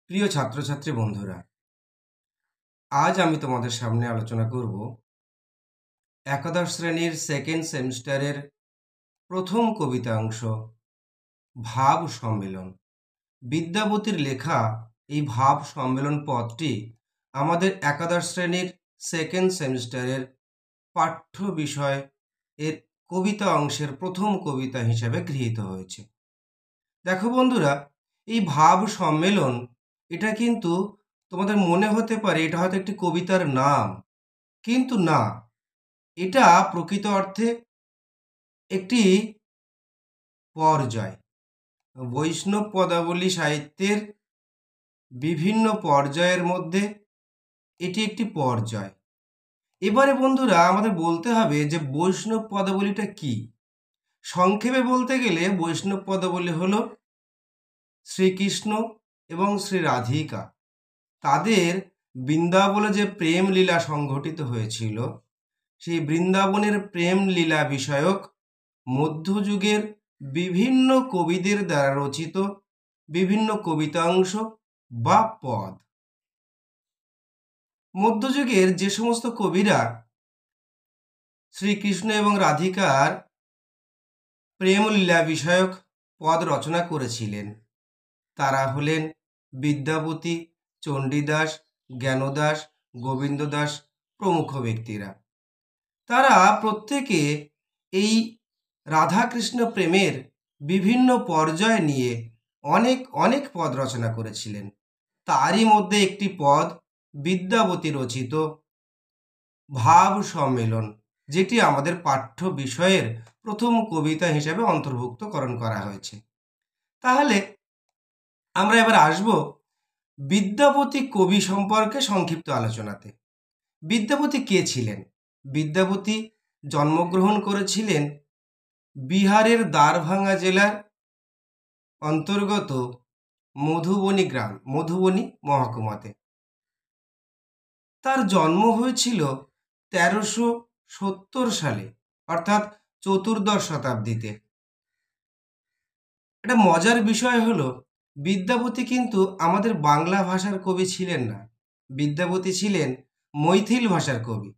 প্রিয় ছাত্রছাত্রী বন্ধুরা, আজ আমি তোমাদের সামনে আলোচনা করব একাদশ শ্রেণীর সেকেন্ড সেমিস্টারের প্রথম কবিতা অংশ ভাব সম্মেলন। বিদ্যাপতির লেখা এই ভাব সম্মেলন পদটি আমাদের একাদশ শ্রেণীর সেকেন্ড সেমিস্টারের পাঠ্য বিষয় এর কবিতা অংশের প্রথম কবিতা হিসেবে গৃহীত হয়েছে। দেখো বন্ধুরা, এই ভাব সম্মেলন এটা কিন্তু তোমাদের মনে হতে পারে এটা হয়তো একটি কবিতার নাম, কিন্তু না, এটা প্রকৃত অর্থে একটি পর্যায়। বৈষ্ণব পদাবলী সাহিত্যের বিভিন্ন পর্যায়ের মধ্যে এটি একটি পর্যায়। এবারে বন্ধুরা আমাদের বলতে হবে যে বৈষ্ণব পদাবলীটা কি। সংক্ষেপে বলতে গেলে বৈষ্ণব পদাবলী হলো শ্রীকৃষ্ণ এবং শ্রী রাধিকা, তাদের বৃন্দাবনে যে প্রেম লীলা সংঘটিত হয়েছিল, সেই বৃন্দাবনের প্রেম লীলা বিষয়ক মধ্যযুগের বিভিন্ন কবিদের দ্বারা রচিত বিভিন্ন কবিতাংশ বা পদ। মধ্যযুগের যে সমস্ত কবিরা শ্রীকৃষ্ণ এবং রাধিকার প্রেম লীলা বিষয়ক পদ রচনা করেছিলেন তারা হলেন বিদ্যাপতি, চণ্ডীদাস, জ্ঞানদাস, গোবিন্দ দাস প্রমুখ ব্যক্তিরা। তারা প্রত্যেকে এই রাধাকৃষ্ণ প্রেমের বিভিন্ন পর্যায় নিয়ে অনেক অনেক পদ রচনা করেছিলেন। তারই মধ্যে একটি পদ বিদ্যাপতি রচিত ভাব সম্মেলন, যেটি আমাদের পাঠ্য বিষয়ের প্রথম কবিতা হিসেবে অন্তর্ভুক্তকরণ করা হয়েছে। তাহলে আমরা এবার আসব বিদ্যাপতি কবি সম্পর্কে সংক্ষিপ্ত আলোচনাতে। বিদ্যাপতি কে ছিলেন? বিদ্যাপতি জন্মগ্রহণ করেছিলেন বিহারের দ্বারভাঙা জেলার অন্তর্গত মধুবনী গ্রাম, মধুবনী মহকুমাতে। তার জন্ম হয়েছিল 1370 সালে, অর্থাৎ চতুর্দশ শতাব্দীতে। একটা মজার বিষয় হলো বিদ্যাপতি কিন্তু আমাদের বাংলা ভাষার কবি ছিলেন না, বিদ্যাপতি ছিলেন মৈথিল ভাষার কবি।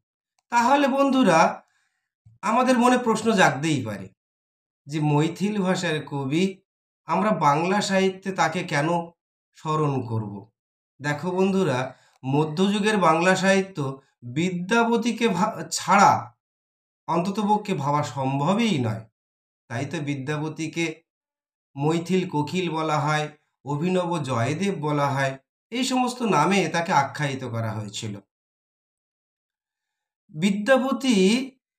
তাহলে বন্ধুরা আমাদের মনে প্রশ্ন জাগতেই পারে যে মৈথিল ভাষার কবি আমরা বাংলা সাহিত্যে তাকে কেন স্মরণ করব। দেখো বন্ধুরা, মধ্যযুগের বাংলা সাহিত্য বিদ্যাপতিকে ছাড়া অন্ততপক্ষে ভাবা সম্ভবই নয়। তাই তো বিদ্যাপতিকে মৈথিল কোকিল বলা হয়, অভিনব জয়দেব বলা হয়, এই সমস্ত নামে তাকে আখ্যায়িত করা হয়েছিল। বিদ্যাপতি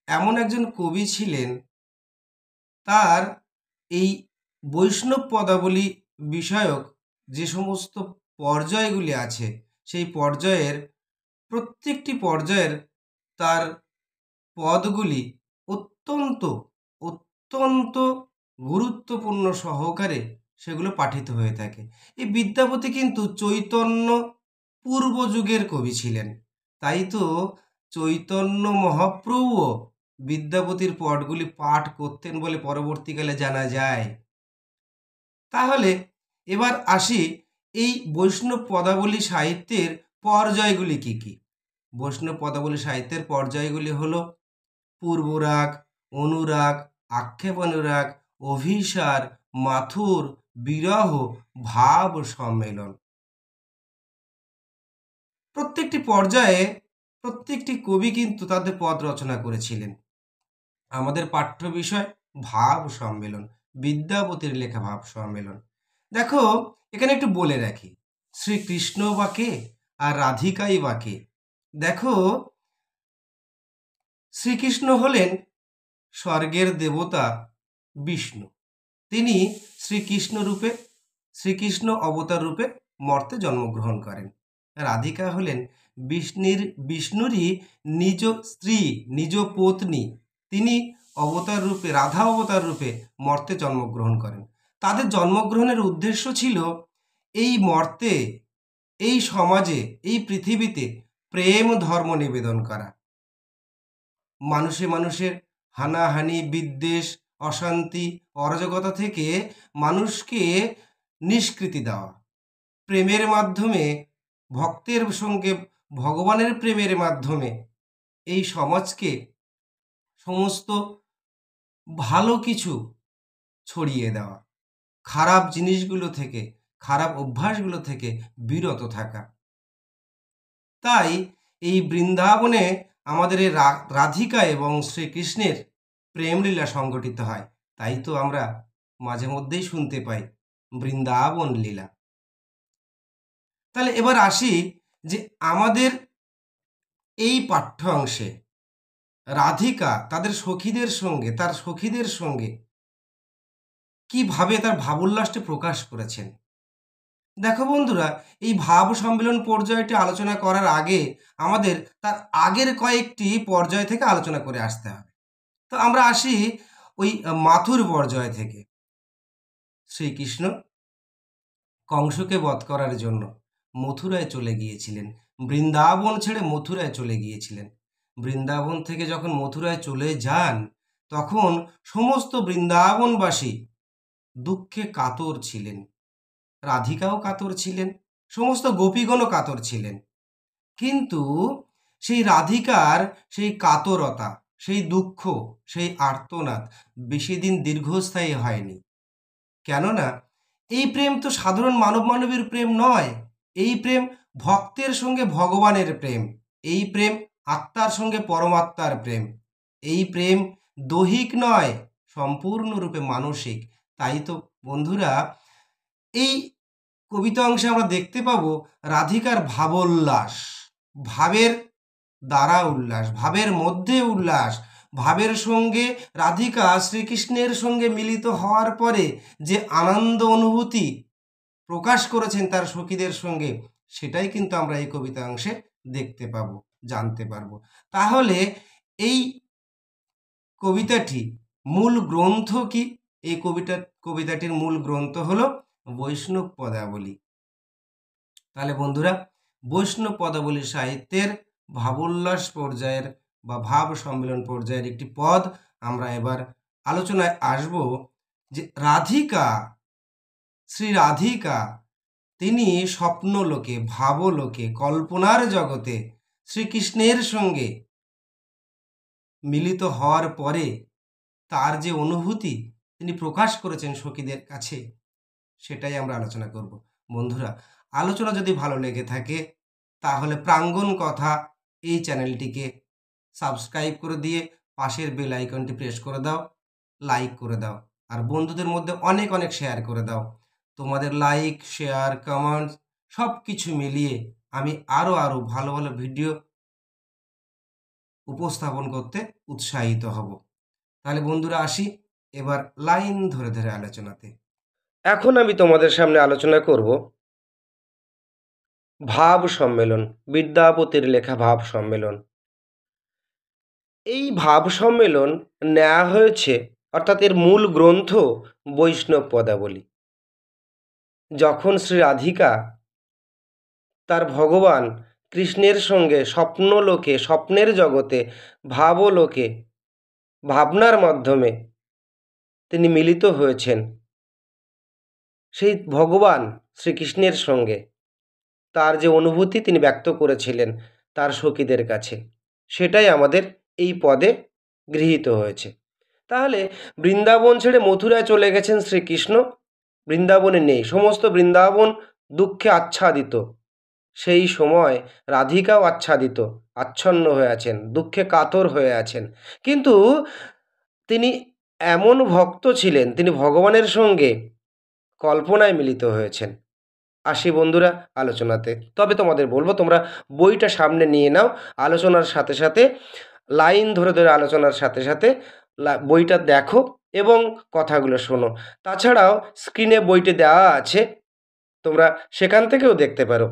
এমন একজন কবি ছিলেন, তার এই বৈষ্ণব পদাবলী বিষয়ক যে সমস্ত পর্যায়গুলি আছে, সেই পর্যায়ের প্রত্যেকটি পর্যায়ের তার পদগুলি অত্যন্ত অত্যন্ত গুরুত্বপূর্ণ সহকারে সেগুলো পাঠিত হয়ে থাকে। এই বিদ্যাপতি কিন্তু চৈতন্য পূর্ব যুগের কবি ছিলেন, তাই তো চৈতন্য মহাপ্রভুও বিদ্যাপতির পদগুলি পাঠ করতেন বলে পরবর্তীকালে জানা যায়। তাহলে এবার আসি এই বৈষ্ণব পদাবলী সাহিত্যের পর্যায়গুলি কি কি। বৈষ্ণব পদাবলী সাহিত্যের পর্যায়গুলি হলো পূর্বরাগ, অনুরাগ, আক্ষেপ অনুরাগ, অভিসার, মাথুর, বিরহ, ভাব সম্মেলন। প্রত্যেকটি পর্যায়ে প্রত্যেকটি কবি কিন্তু তাদের পদ রচনা করেছিলেন। আমাদের পাঠ্য বিষয় ভাব সম্মেলন, বিদ্যাপতির লেখা ভাব সম্মেলন। দেখো এখানে একটু বলে রাখি, শ্রীকৃষ্ণ বা কে আর রাধিকাই বা কে। দেখো, শ্রীকৃষ্ণ হলেন স্বর্গের দেবতা বিষ্ণু। তিনি শ্রীকৃষ্ণ অবতার রূপে মর্তে জন্মগ্রহণ করেন। রাধিকা হলেন বিষ্ণুরই নিজ স্ত্রী, নিজ পত্নী। তিনি অবতার রূপে, রাধা অবতার রূপে মর্তে জন্মগ্রহণ করেন। তাদের জন্মগ্রহণের উদ্দেশ্য ছিল এই মর্তে, এই সমাজে, এই পৃথিবীতে প্রেম ধর্ম নিবেদন করা, মানুষে মানুষের হানাহানি, বিদ্বেষ, অশান্তি, অরাজকতা থেকে মানুষকে নিষ্কৃতি দেওয়া, প্রেমের মাধ্যমে, ভক্তের সঙ্গে ভগবানের প্রেমের মাধ্যমে এই সমাজকে সমস্ত ভালো কিছু ছড়িয়ে দেওয়া, খারাপ জিনিসগুলো থেকে, খারাপ অভ্যাসগুলো থেকে বিরত থাকা। তাই এই বৃন্দাবনে আমাদের এই রাধিকা এবং শ্রীকৃষ্ণের প্রেমলীলা সংঘটিত হয়। তাই তো আমরা মাঝে মধ্যেই শুনতে পাই বৃন্দাবন লীলা। তাহলে এবার আসি যে আমাদের এই পাঠ্য অংশে রাধিকা তার সখীদের সঙ্গে কিভাবে তার ভাবোল্লাসটি প্রকাশ করেছেন। দেখো বন্ধুরা, এই ভাব সম্মেলন পর্যায়টি আলোচনা করার আগে আমাদের তার আগের কয়েকটি পর্যায় থেকে আলোচনা করে আসতে হবে। তো আমরা আসি ওই মাথুর পর্যায় থেকে। শ্রীকৃষ্ণ কংসকে বধ করার জন্য মথুরায় চলে গিয়েছিলেন, বৃন্দাবন ছেড়ে মথুরায় চলে গিয়েছিলেন। বৃন্দাবন থেকে যখন মথুরায় চলে যান, তখন সমস্ত বৃন্দাবনবাসী দুঃখে কাতর ছিলেন, রাধিকাও কাতর ছিলেন, সমস্ত গোপীগণও কাতর ছিলেন। কিন্তু সেই রাধিকার সেই কাতরতা, সেই দুঃখ, সেই আর্তনাদ বেশি দিন দীর্ঘস্থায়ী হয়নি। কেননা এই প্রেম তো সাধারণ মানবীর প্রেম নয়, এই প্রেম ভক্তের সঙ্গে ভগবানের প্রেম, এই প্রেম আত্মার সঙ্গে পরমাত্মার প্রেম, এই প্রেম দৈহিক নয়, সম্পূর্ণরূপে মানসিক। তাই তো বন্ধুরা, এই কবিতা অংশে আমরা দেখতে পাবো রাধিকার ভাবোল্লাস, ভাবের দ্বারা উল্লাস, ভাবের মধ্যে উল্লাস, ভাবের সঙ্গে রাধিকা শ্রীকৃষ্ণের সঙ্গে মিলিত হওয়ার পরে যে আনন্দ অনুভূতি প্রকাশ করেছেন তার সখীদের সঙ্গে, সেটাই কিন্তু আমরা এই কবিতা অংশে দেখতে পাবো, জানতে পারবো। তাহলে এই কবিতাটি মূল গ্রন্থ কি? এই কবিতাটির মূল গ্রন্থ হলো বৈষ্ণব পদাবলী। তাহলে বন্ধুরা, বৈষ্ণব পদাবলী সাহিত্যের ভাবোল্লাস পর্যায়ের বা ভাব সম্মেলন পর্যায়ের একটি পদ আমরা এবার আলোচনায় আসব, যে রাধিকা, শ্রী রাধিকা তিনি স্বপ্নলোকে, ভাবলোকে, কল্পনার জগতে শ্রীকৃষ্ণের সঙ্গে মিলিত হওয়ার পরে তার যে অনুভূতি তিনি প্রকাশ করেছেন সখীদের কাছে, সেটাই আমরা আলোচনা করব। বন্ধুরা, আলোচনা যদি ভালো লেগে থাকে তাহলে প্রাঙ্গণ কথা এই চ্যানেলটিকে সাবস্ক্রাইব করে দিয়ে পাশের বেল আইকনটি প্রেস করে দাও, লাইক করে দাও, আর বন্ধুদের মধ্যে অনেক অনেক শেয়ার করে দাও। তোমাদের লাইক, শেয়ার, কমেন্টস সব কিছু মিলিয়ে আমি আরও ভালো ভালো ভিডিও উপস্থাপন করতে উৎসাহিত হব। তাহলে বন্ধুরা, আসি এবার লাইন ধরে ধরে আলোচনাতে। এখন আমি তোমাদের সামনে আলোচনা করব ভাব সম্মেলন, বিদ্যাপতির লেখা ভাব সম্মেলন। এই ভাব সম্মেলন নেওয়া হয়েছে, অর্থাৎ এর মূল গ্রন্থ বৈষ্ণব পদাবলী। যখন শ্রী রাধিকা তার ভগবান কৃষ্ণের সঙ্গে স্বপ্নলোকে, স্বপ্নের জগতে, ভাবলোকে, ভাবনার মাধ্যমে তিনি মিলিত হয়েছেন সেই ভগবান শ্রীকৃষ্ণের সঙ্গে, তার যে অনুভূতি তিনি ব্যক্ত করেছিলেন তার সখীদের কাছে, সেটাই আমাদের এই পদে গৃহীত হয়েছে। তাহলে বৃন্দাবন ছেড়ে মথুরায় চলে গেছেন শ্রীকৃষ্ণ, বৃন্দাবনে নেই, সমস্ত বৃন্দাবন দুঃখে আচ্ছাদিত। সেই সময় রাধিকাও আচ্ছন্ন হয়ে আছেন, দুঃখে কাতর হয়ে আছেন। কিন্তু তিনি এমন ভক্ত ছিলেন, তিনি ভগবানের সঙ্গে কল্পনায় মিলিত হয়েছেন। আসি বন্ধুরা আলোচনাতে। তবে তোমাদের বলবো, তোমরা বইটা সামনে নিয়ে নাও, আলোচনার সাথে সাথে, লাইন ধরে ধরে আলোচনার সাথে সাথে বইটা দেখো এবং কথাগুলো শোনো। তাছাড়াও স্ক্রিনে বইটি দেওয়া আছে, তোমরা সেখান থেকেও দেখতে পারো।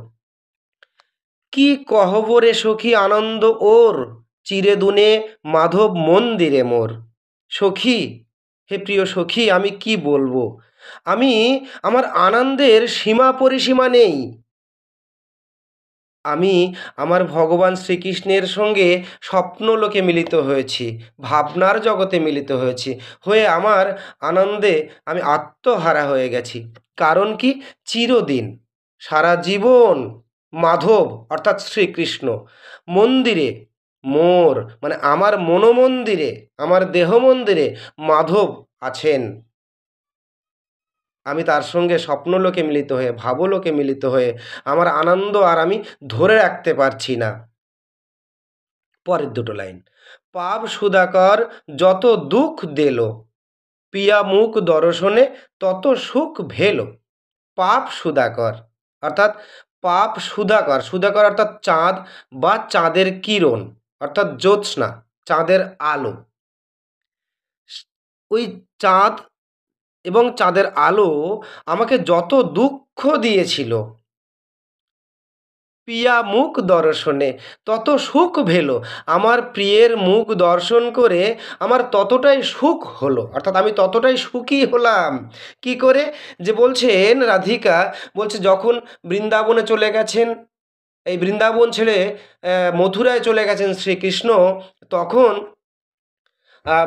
কি কহবরে সখী আনন্দ ওর, চিরে দুনে মাধব মন্দিরে মোর। সখী, হে প্রিয় সখী, আমি কি বলবো, আমার আনন্দের সীমা পরিসীমা নেই। আমি আমার ভগবান শ্রীকৃষ্ণের সঙ্গে স্বপ্নলোকে মিলিত হয়েছি, ভাবনার জগতে মিলিত হয়েছি, হয়ে আমার আনন্দে আমি আত্মহারা হয়ে গেছি। কারণ কি? চিরদিন সারা জীবন মাধব অর্থাৎ শ্রীকৃষ্ণ মন্দিরে, মোর মানে আমার মনোমন্দিরে, আমার দেহ মন্দিরে মাধব আছেন। আমি তার সঙ্গে স্বপ্নলোকে মিলিত হয়ে, ভাবলোকে মিলিত হয়ে আমার আনন্দ আর আমি ধরে রাখতে পারছি না। পরের দুটো লাইন, পাপ সুধাকর যত দুঃখ দিল, পিয়া মুখ দর্শনে তত সুখ ভেল। পাপ সুধাকর অর্থাৎ পাপ সুধাকর, সুধাকর অর্থাৎ চাঁদ বা চাঁদের কিরণ অর্থাৎ জ্যোৎস্না, চাঁদের আলো। ওই চাঁদ এবং চাঁদের আলো আমাকে যত দুঃখ দিয়েছিল, পিয়া মুখ দর্শনে তত সুখ ভেল, আমার প্রিয়ের মুখ দর্শন করে আমার ততটাই সুখ হলো, অর্থাৎ আমি ততটাই সুখী হলাম। কি করে? যে বলছেন রাধিকা, বলছে যখন বৃন্দাবনে চলে গেছেন, এই বৃন্দাবন ছেড়ে মথুরায় চলে গেছেন শ্রীকৃষ্ণ, তখন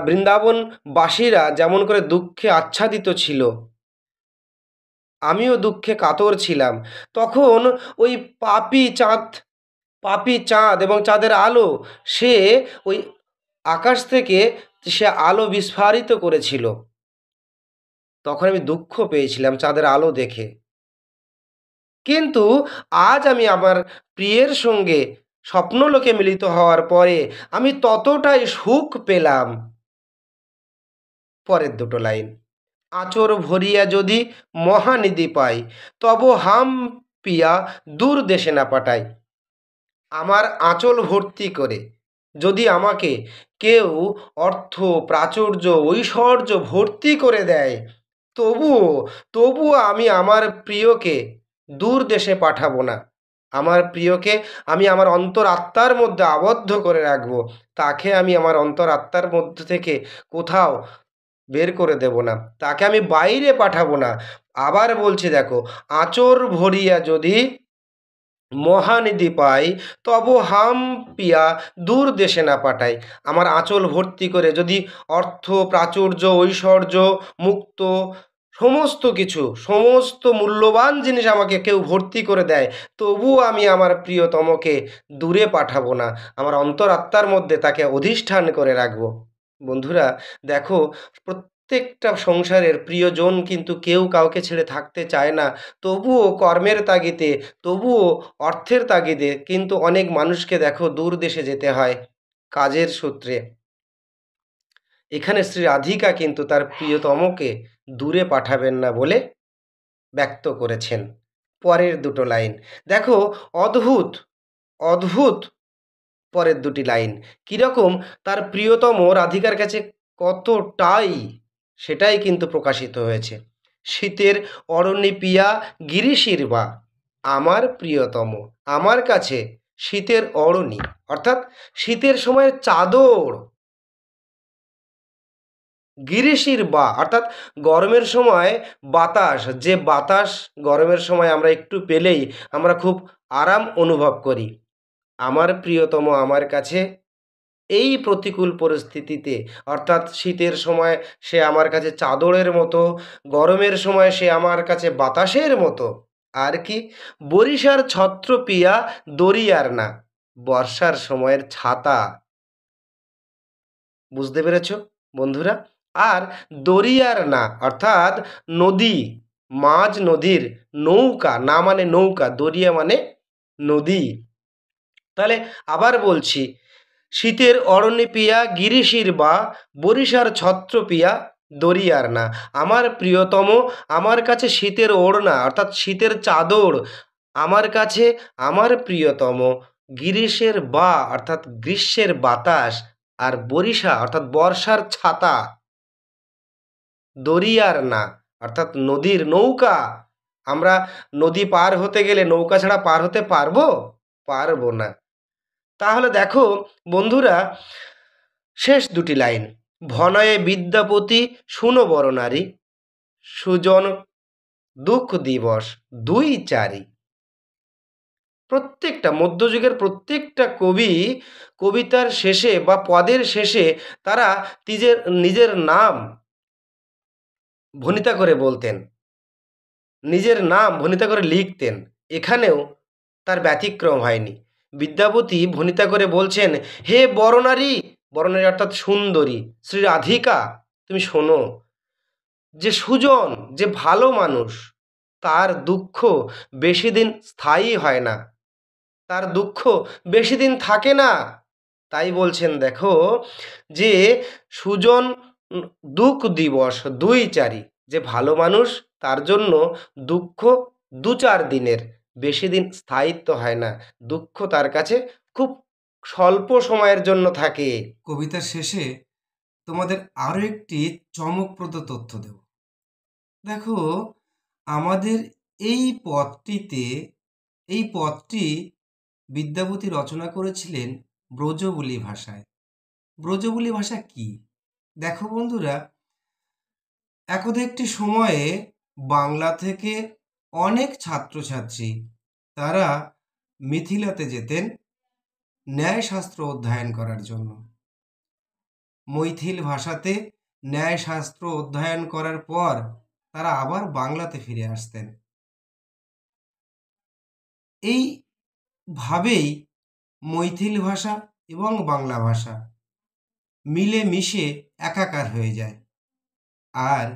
বৃন্দাবনবাসীরা যেমন করে দুঃখে আচ্ছাদিত ছিল, আমিও দুঃখে কাতর ছিলাম। তখন ওই পাপী চাঁদ এবং চাঁদের আলো, সে ওই আকাশ থেকে সে আলো বিস্ফারিত করেছিল। তখন আমি দুঃখ পেয়েছিলাম চাঁদের আলো দেখে। কিন্তু আজ আমি আমার প্রিয়ের সঙ্গে স্বপ্নলোকে মিলিত হওয়ার পরে আমি ততটাই সুখ পেলাম। পরের দুটো লাইন, আঁচর ভরিয়া যদি মহানিধি পাই, তব হাম পিয়া দূর দেশে না পাঠাই। আমার আঁচল ভর্তি করে যদি আমাকে কেউ অর্থ, প্রাচুর্য, ঐশ্বর্য ভর্তি করে দেয়, তবুও আমি আমার প্রিয়কে দূর দেশে পাঠাবো না। আমার প্রিয়কে আমি আমার অন্তরাত্মার মধ্যে আবদ্ধ করে রাখবো। তাকে আমি আমার অন্তরাত্মার মধ্যে থেকে কোথাও বের করে দেব না, তাকে আমি বাইরে পাঠাবো না। আবার বলছি দেখো, আঁচর ভরিয়া যদি মহানিধি পাই, তব হাম পিয়া দূর দেশে না পাঠাই। আমার আঁচল ভর্তি করে যদি অর্থ, প্রাচুর্য, ঐশ্বর্য, মুক্ত, সমস্ত কিছু, সমস্ত মূল্যবান জিনিস আমাকে কেউ ভর্তি করে দেয়, তবুও আমি আমার প্রিয়তমকে দূরে পাঠাবো না, আমার অন্তরাত্মার মধ্যে তাকে অধিষ্ঠান করে রাখবো। বন্ধুরা দেখো, প্রত্যেকটা সংসারের প্রিয়জন কিন্তু কেউ কাউকে ছেড়ে থাকতে চায় না, তবুও কর্মের তাগিদে, তবুও অর্থের তাগিদে কিন্তু অনেক মানুষকে দেখো দূর দেশে যেতে হয় কাজের সূত্রে। এখানে শ্রী রাধিকা কিন্তু তার প্রিয়তমকে দূরে পাঠাবেন না বলে ব্যক্ত করেছেন। পরের দুটো লাইন দেখো, অদ্ভুত অদ্ভুত পরের দুটি লাইন কীরকম তার প্রিয়তম রাধিকার কাছে কতটাই, সেটাই কিন্তু প্রকাশিত হয়েছে। শীতের অরণ্যে পিয়া গিরিশির বা, আমার প্রিয়তম আমার কাছে শীতের অরণি অর্থাৎ শীতের সময়ের চাদর, গিরিশির বা অর্থাৎ গরমের সময় বাতাস, যে বাতাস গরমের সময় আমরা একটু পেলেই আমরা খুব আরাম অনুভব করি, আমার প্রিয়তম আমার কাছে এই প্রতিকূল পরিস্থিতিতে অর্থাৎ শীতের সময় সে আমার কাছে চাদরের মতো, গরমের সময় সে আমার কাছে বাতাসের মতো। আর কি, বরিশার ছত্র পিয়া দরিয়ার না, বর্ষার সময়ের ছাতা। বুঝতে পেরেছ বন্ধুরা? আর দরিয়ার না অর্থাৎ নদী, মাঝ নদীর নৌকা, না মানে নৌকা, দরিয়া মানে নদী। তাহলে আবার বলছি, শীতের অরণ্যে পিয়া গিরিশির বা, বরিশার ছত্র পিয়া দরিয়ার না, আমার প্রিয়তম আমার কাছে শীতের ওড়না অর্থাৎ শীতের চাদর, আমার কাছে আমার প্রিয়তম গিরিশের বা অর্থাৎ গ্রীষ্মের বাতাস, আর বরিশা অর্থাৎ বর্ষার ছাতা, দরিয়ার না অর্থাৎ নদীর নৌকা। আমরা নদী পার হতে গেলে নৌকা ছাড়া পার হতে পারবো? পারবো না। তাহলে দেখো বন্ধুরা, শেষ দুটি লাইন, ভনয়ে বিদ্যাপতি শুনো বড় নারী, সুজন দুঃখ দিবস দুই চারি। প্রত্যেকটা মধ্যযুগের প্রত্যেকটা কবি কবিতার শেষে বা পদের শেষে তারা নিজের নিজের নাম ভনিতা করে বলতেন, নিজের নাম ভনিতা করে লিখতেন। এখানেও তার ব্যতিক্রম হয়নি। বিদ্যাপতি ভণিতা করে বলছেন, হে বরনারী, বরনারী অর্থাৎ সুন্দরী, শ্রী রাধিকা, তুমি শোনো, যে সুজন, যে ভালো মানুষ, তার দুঃখ বেশি দিন স্থায়ী হয় না, তার দুঃখ বেশি দিন থাকে না। তাই বলছেন দেখো, যে সুজন দুঃখ দিবস দুই চারি, যে ভালো মানুষ তার জন্য দুঃখ দু চার দিনের, বেশি দিন স্থায়িত্ব হয় না, দুঃখ তার কাছে খুব স্বল্প সময়ের জন্য থাকে। কবিতার শেষে তোমাদের আরও একটি চমকপ্রদ তথ্য দেব। দেখো, আমাদের এই পদটি বিদ্যাপতি রচনা করেছিলেন ব্রজবুলি ভাষায়। ব্রজবুলি ভাষা কি? দেখো বন্ধুরা, একদা একটি সময়ে বাংলা থেকে অনেক ছাত্রছাত্রী তারা মিথিলাতে যেতেন ন্যায়শাস্ত্র অধ্যয়ন করার জন্য। মৈথিল ভাষাতে ন্যায়শাস্ত্র অধ্যয়ন করার পর তারা আবার বাংলাতে ফিরে আসতেন। এইভাবেই মৈথিল ভাষা এবং বাংলা ভাষা মিলে মিশে একাকার হয়ে যায়। আর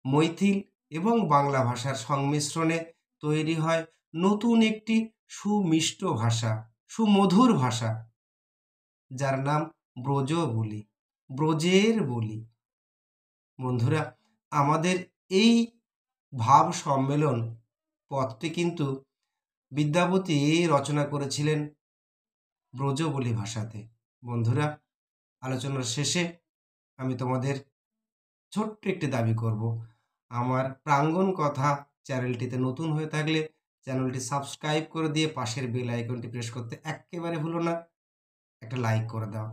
মৈথিল এবং বাংলা ভাষার সংমিশ্রণে তৈরি হয় নতুন একটি সুমিষ্ট ভাষা, সুমধুর ভাষা, যার নাম ব্রজবুলি, ব্রজের বলি। বন্ধুরা, আমাদের এই ভাব সম্মেলন পদটি কিন্তু বিদ্যাপতি রচনা করেছিলেন ব্রজবুলি ভাষাতে। বন্ধুরা, আলোচনার শেষে আমি তোমাদের ছোট্ট একটি দাবি করব, আমার প্রাঙ্গণ কথা চ্যানেলটিতে নতুন হয়ে থাকলে চ্যানেলটি সাবস্ক্রাইব করে দিয়ে পাশের বেল আইকনটি প্রেস করতে একেবারে ভুলো না, একটা লাইক করে দাও।